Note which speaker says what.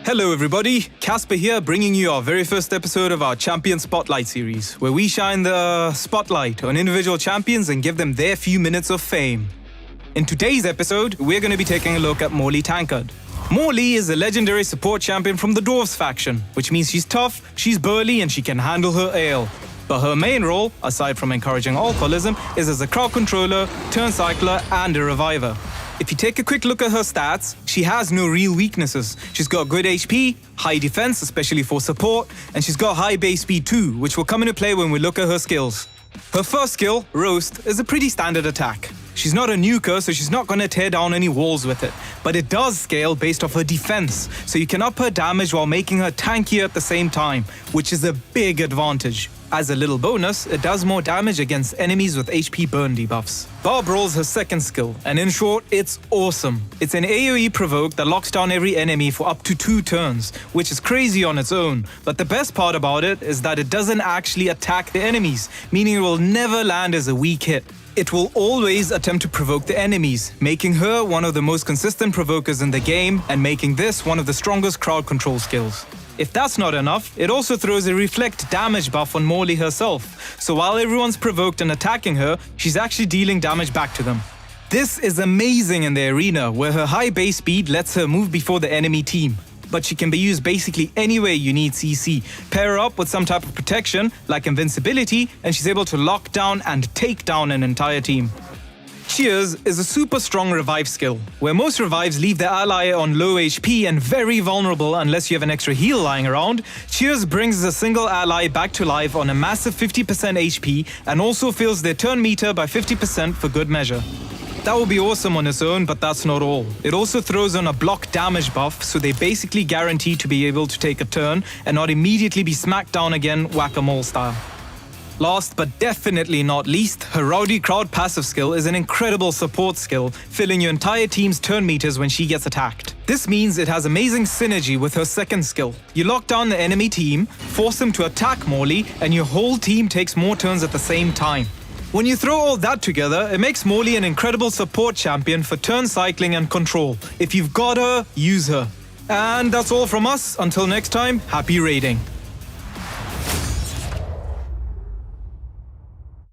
Speaker 1: Hello everybody, Casper here, bringing you our very first episode of our Champion Spotlight series, where we shine the spotlight on individual champions and give them their few minutes of fame. In today's episode, we're going to be taking a look at Maulie Tankard. Maulie is a legendary support champion from the Dwarves faction, which means she's tough, she's burly, and she can handle her ale. But her main role, aside from encouraging alcoholism, is as a crowd controller, turn cycler, and a reviver. If you take a quick look at her stats, she has no real weaknesses. She's got good HP, high defense, especially for support, and she's got high base speed too, which will come into play when we look at her skills. Her first skill, Roast, is a pretty standard attack. She's not a nuker, so she's not going to tear down any walls with it, but it does scale based off her defense, so you can up her damage while making her tankier at the same time, which is a big advantage. As a little bonus, it does more damage against enemies with HP burn debuffs. Barb rolls her second skill, and in short, it's awesome. It's an AoE provoke that locks down every enemy for up to 2 turns, which is crazy on its own, but the best part about it is that it doesn't actually attack the enemies, meaning it will never land as a weak hit. It will always attempt to provoke the enemies, making her one of the most consistent provokers in the game and making this one of the strongest crowd control skills. If that's not enough, it also throws a reflect damage buff on Maulie herself, so while everyone's provoked and attacking her, she's actually dealing damage back to them. This is amazing in the arena, where her high base speed lets her move before the enemy team. But she can be used basically anywhere you need CC. Pair her up with some type of protection, like invincibility, and she's able to lock down and take down an entire team. Cheers is a super strong revive skill, where most revives leave their ally on low HP and very vulnerable unless you have an extra heal lying around. Cheers brings a single ally back to life on a massive 50% HP and also fills their turn meter by 50% for good measure. That would be awesome on its own, but that's not all. It also throws on a block damage buff, so they basically guarantee to be able to take a turn and not immediately be smacked down again whack-a-mole style. Last but definitely not least, her Rowdy Crowd passive skill is an incredible support skill, filling your entire team's turn meters when she gets attacked. This means it has amazing synergy with her second skill. You lock down the enemy team, force them to attack Maulie, and your whole team takes more turns at the same time. When you throw all that together, it makes Maulie an incredible support champion for turn cycling and control. If you've got her, use her. And that's all from us. Until next time, happy raiding.